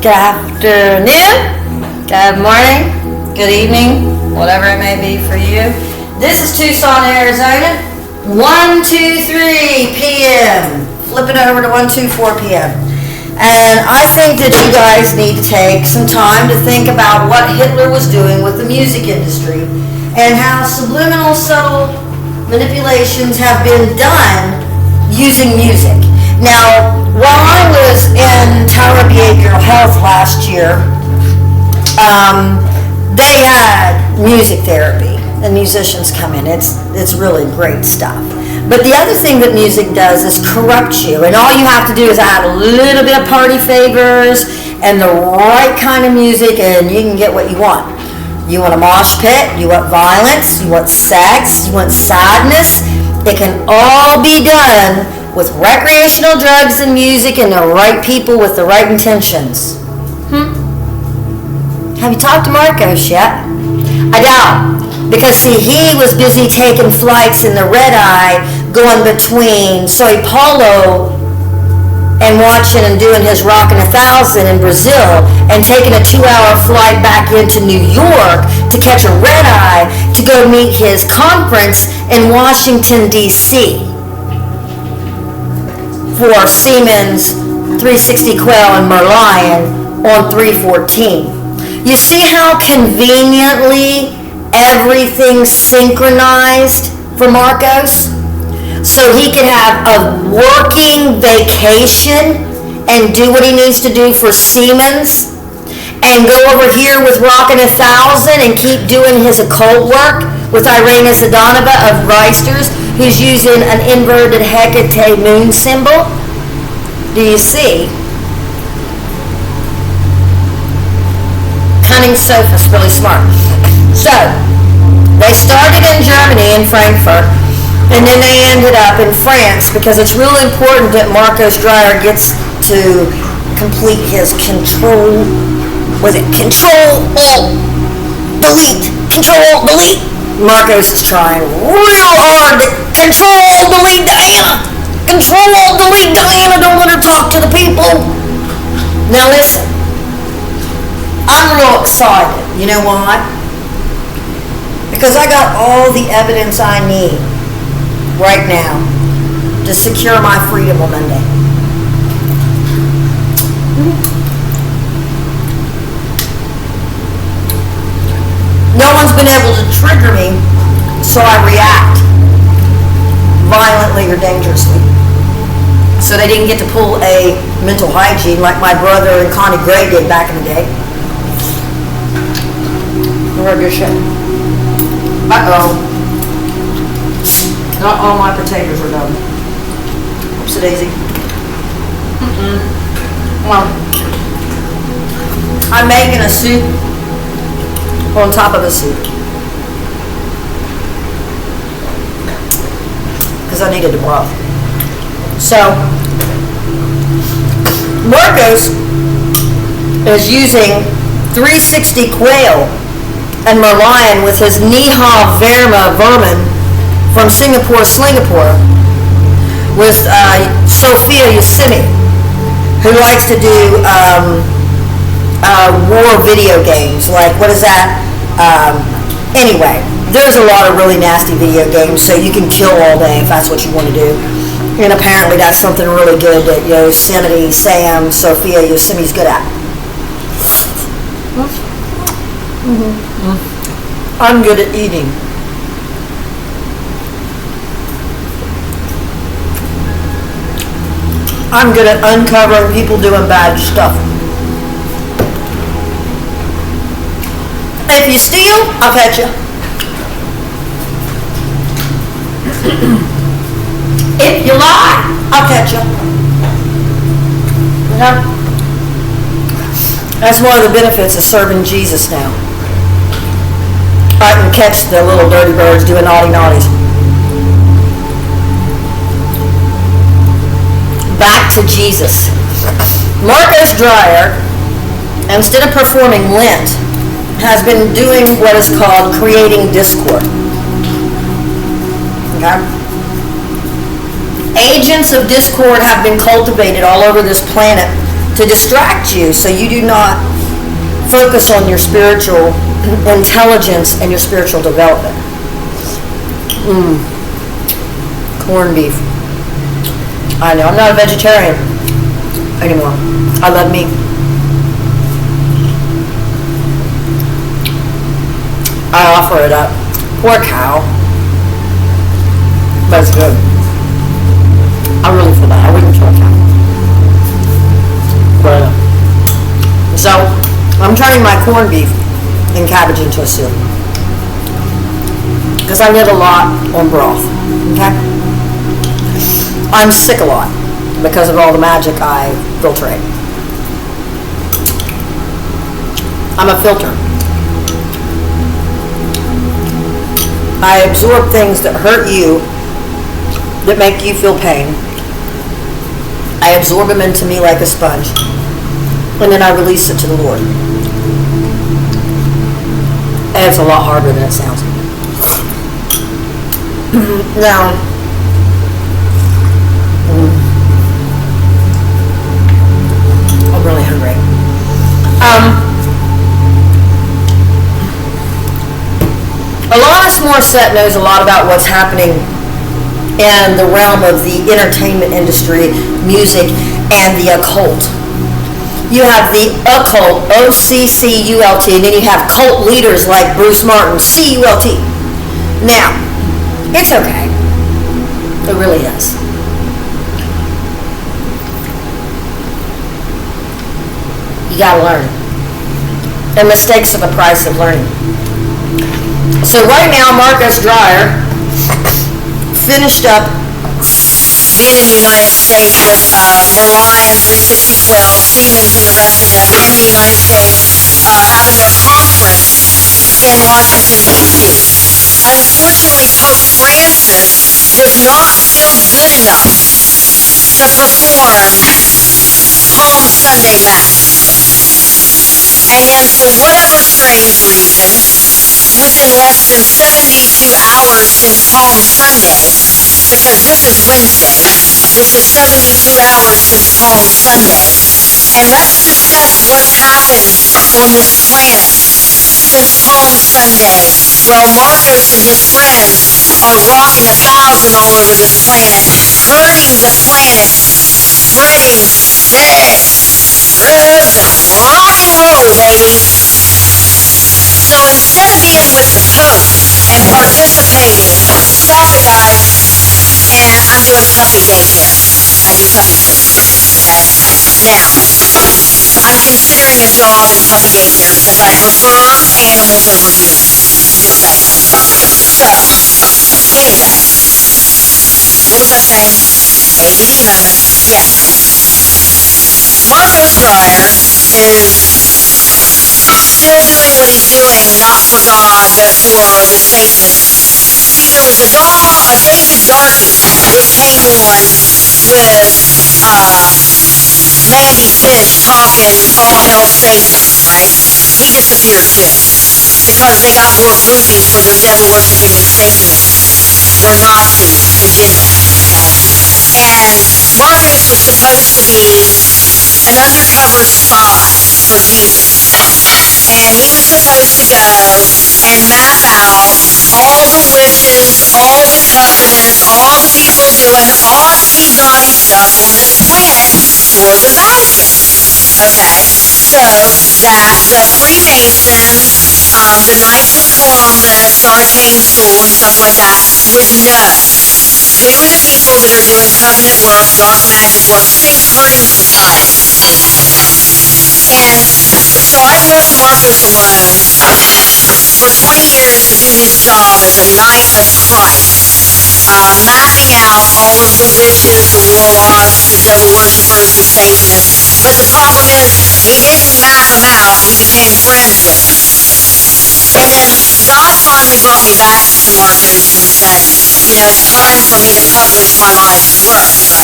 Good afternoon, good morning, good evening, whatever it may be for you. This is Tucson, Arizona, 1:23 p.m. Flipping over to 1:24 p.m. And I think that you guys need to take some time to think about what Hitler was doing with the music industry and how subliminal subtle manipulations have been done using music. Now, while I was in Tower Behavioral Health last year, they had music therapy and musicians come in. It's really great stuff. But the other thing that music does is corrupt you, and all you have to do is add a little bit of party favors and the right kind of music, and you can get what you want. You want a mosh pit, you want violence, you want sex, you want sadness. It can all be done with recreational drugs and music and the right people with the right intentions. Have you talked to Marcos yet? I doubt. Because see, he was busy taking flights in the red eye going between Sao Paulo and watching and doing his Rockin' 1,000 in Brazil and taking a 2-hour flight back into New York to catch a red eye to go meet his conference in Washington, D.C. for Siemens 360 Quail and Merlion on 314. You see how conveniently everything's synchronized for Marcos? So he can have a working vacation and do what he needs to do for Siemens and go over here with Rockin' 1,000 and keep doing his occult work with Irena Zdanova of Reisters, who's using an inverted Hecate moon symbol. Do you see? Cunning sophist, really smart. So, they started in Germany, in Frankfurt, and then they ended up in France because it's really important that Marcos Dreher gets to complete his control, Control, Alt, Delete, Control, Delete. Marcos is trying real hard to Control, Delete Diana. Control, Delete Diana, don't let her talk to the people. Now listen, I'm real excited. You know why? Because I got all the evidence I need right now to secure my freedom on Monday. No one's been able to trigger me, so I react violently or dangerously. So they didn't get to pull a mental hygiene like my brother and Connie Gray did back in the day. We're good shit. Uh-oh. Not all my potatoes are done. Oopsie daisy. Well, I'm making a soup on top of a soup because I needed the broth. So, Marcos is using 360 Quail and Merlion with his Niha Vermin from Singapore, with Sophia Yosemite, who likes to do war video games. Like, what is that? Anyway, there's a lot of really nasty video games, so you can kill all day if that's what you want to do. And apparently that's something really good that Yosemite Sam, Sophia Yosemite's good at. I'm good at eating. I'm good at uncovering people doing bad stuff. If you steal, I'll catch you. If you lie, I'll catch you. That's one of the benefits of serving Jesus now. I can catch the little dirty birds doing naughty naughties. Back to Jesus. Marcos Dreher, instead of performing Lent, has been doing what is called creating discord. Okay? Agents of discord have been cultivated all over this planet to distract you so you do not focus on your spiritual intelligence and your spiritual development. Corned beef. I know, I'm not a vegetarian anymore. I love meat. I offer it up. Poor cow. But it's good. I really feel bad. I wouldn't kill a cow. But, so, I'm turning my corned beef and cabbage into a soup. Because I live a lot on broth. Okay? I'm sick a lot because of all the magic I filtrate. I'm a filter. I absorb things that hurt you, that make you feel pain. I absorb them into me like a sponge. And then I release it to the Lord. And it's a lot harder than it sounds. Now, I'm really hungry. Alanis Morissette knows a lot about what's happening in the realm of the entertainment industry, music, and the occult. You have the occult, O-C-C-U-L-T, and then you have cult leaders like Bruce Martin, C-U-L-T. Now, it's okay. It really is. You gotta learn. And mistakes are the price of learning. So right now, Marcus Dreher finished up being in the United States with Mariah and 36012, Stevens and the rest of them in the United States, having their conference in Washington, D.C. Unfortunately, Pope Francis was not feel good enough to perform Palm Sunday Mass. And for whatever strange reason, within less than 72 hours since Palm Sunday, because this is Wednesday, this is 72 hours since Palm Sunday, and let's discuss what's happened on this planet since Palm Sunday, while Marcos and his friends are rocking 1,000 all over this planet, hurting the planet, spreading, hey, drugs and rock and roll, baby. So instead of being with the Pope and participating, stop it, guys. And I'm doing puppy daycare. I do puppy too. Okay? Now, I'm considering a job in puppy daycare because I prefer animals over humans. Just saying. So, anyway, what was I saying? ADD moment. Yes. Marcos Dreyer is still doing what he's doing, not for God, but for the Satanists. See, there was a David Darby that came on with Mandy Fish talking all hell Satan, right? He disappeared too because they got more groupies from the devil worshipping Satanists. We're Nazis in general, okay? And Marcos was supposed to be an undercover spy for Jesus. And he was supposed to go and map out all the witches, all the covenants, all the people doing oddly naughty stuff on this planet for the Vatican. Okay, so that the Freemasons, the Knights of Columbus, Arcane School, and stuff like that would know who are the people that are doing covenant work, dark magic work, think hurting society. And so I've worked Marcos alone for 20 years to do his job as a knight of Christ, mapping out all of the witches, the warlocks, the devil worshippers, the Satanists. But the problem is, he didn't map them out, he became friends with them. And then God finally brought me back to Marcos and said, you know, it's time for me to publish my life's work, right, with Marcos and share it with the world. And I was real excited, and I was reading them videos going, man, I'm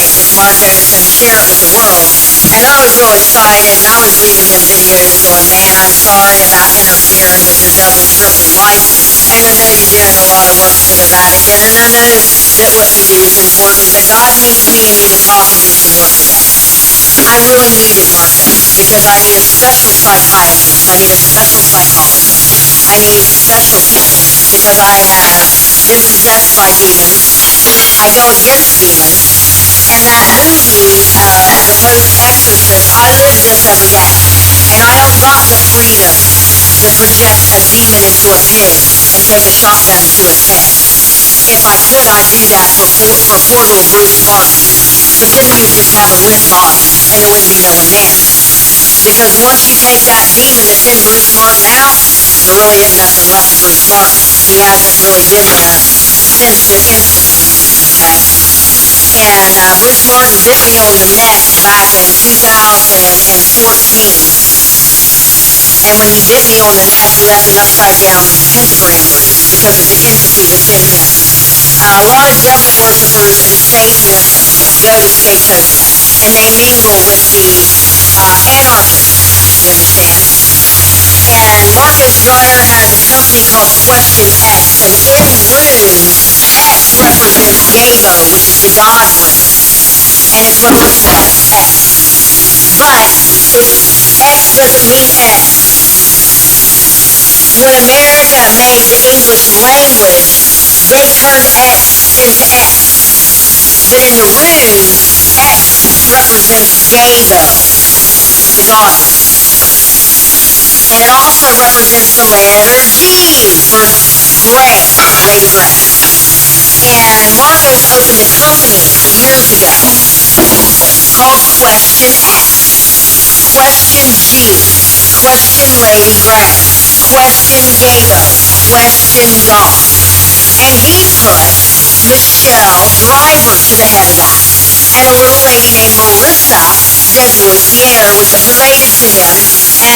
sorry about interfering with your daughter's personal life. And I know you're doing a lot of work for the Vatican, and I know that what you do is important, but God needs me and you to talk, and we can work together. I really needed Marcos because I need a special psychiatrist. I need a special psychologist. I need special people because I have been possessed by demons. I go against demons. And that movie, The Ghost Exorcist, I live this every day. And I don't got the freedom to project a demon into a pig and take a shotgun to its head. If I could, I'd do that for poor little Bruce Marcus. But then we'd just have a red body and it wouldn't be no man. Because once you take that demon that's in Bruce Martin out, there really isn't nothing left of Bruce Martin. He hasn't really been with us since the incident. Okay? And Bruce Martin bit me on the neck back in 2014. And when he bit me on the neck, he left an upside down pentagram bruise because of the entity that's in him. A lot of devil worshippers and Satanists go to Satota, and they mingle with the anarchists. You understand? And Marcus Dreher has a company called Question X, and in rooms, X represents Gamo, which is the God room, and it's what we know, X. But it X doesn't mean X. When America made the English language, they turned X into X. But in the rooms, X represents Gamo, the God room. And it also represents the letter G for Gray, Lady Gray. And Marcos opened a company years ago called Question X, Question G, Question Lady Gray, Question Gamo, Question God. And he put Michelle Driver to the head of that. And a little lady named Marissa Desrosiers, which is related to him, and she's got relatives, and her relative's name is Marina Mary Ann Dreher Desrosiers, and she's over a university in the United States. Marcos Dreher has family and friends all over this planet. And he has been doing dark magic, and he is not working for Jesus anymore. And I would suspect that that's why the Pope was unable to have the strength to do anything for Palm Sunday, because Marcos has lost his God, okay? And he isn't Father Dreher walking for the Pope Benedict or for Francis anymore. And that's why you guys got a message from the Fates. Do you know what that message is? Mothman Silver Bridge Plaza was a very important situation, and you wanted to soak about what I was saying to you on LinkedIn a few days ago. And within less than 72 hours of me trying to tell you about Mothman territory and the Silver Bridge Plaza and me and Marcos and Bruce, then you got Baltimore, Maryland, Francis Scott Key Bridge go down and collapse like the Silver Bridge. But it didn't collapse. It got rammed by what? A barge like my brother L.G. Graves used to pilot. You guys better be careful what you do, because I am who I say I am. And Marcos Dreher has no soul and has given it up for semen, and he's running around talking to people all over this planet. And the activities that Marcos Dreher is partaking in that you guys don't understand, while he is in Brazil on 312 with his Rockin' 1,000. Check his passport. You're going to see that he's in Brazil, then he comes back into the United States, then he goes back to Germany. You're going to see him in Paris on March 1st,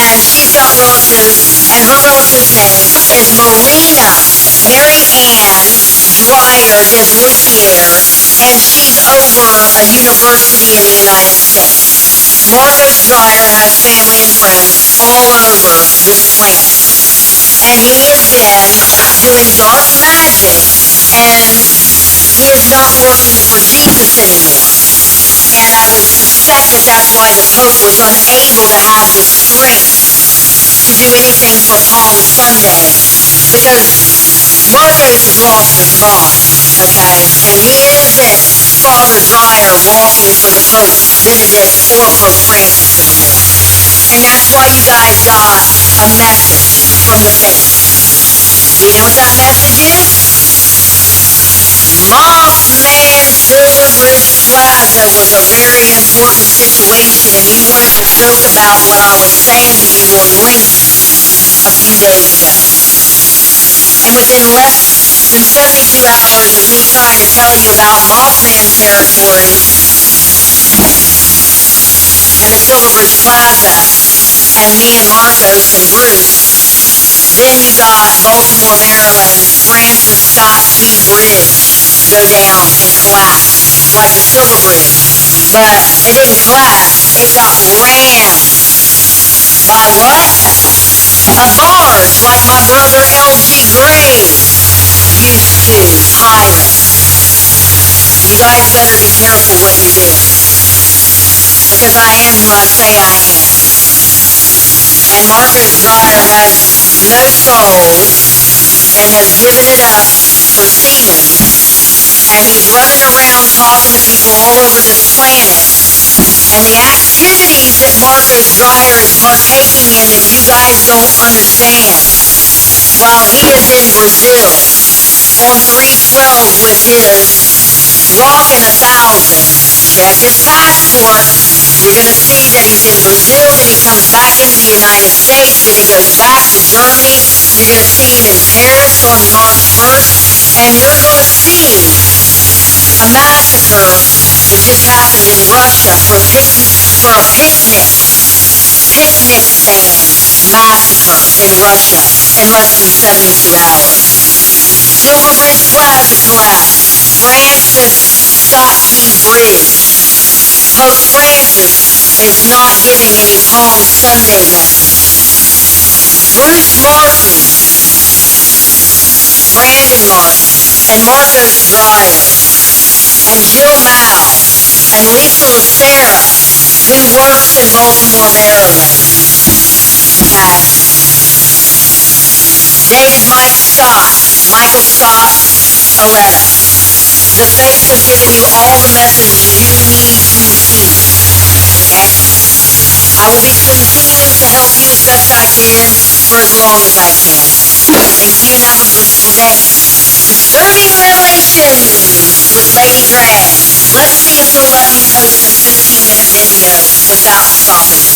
and you're going to see a massacre that just happened in Russia for a picnic van massacre in Russia in less than 72 hours. Silver Bridge Plaza collapsed. Francis Scott Key Bridge. Pope Francis is not giving any Palm Sunday message. Bruce Martin, Brandon Martin, and Marcos Dreher, and Jill Mao, and Lisa Lucera, He works in Baltimore, Maryland. Okay. David Mike Scott, Michael Scott Herrera. The faith has given you all the messages you need to hear. Okay? I will be continuing to help you as best I can for as long as I can. And you have a blissful day. Concerning Revelations with Lady Dreher. Let's see if the love you post this 15-minute video without stopping.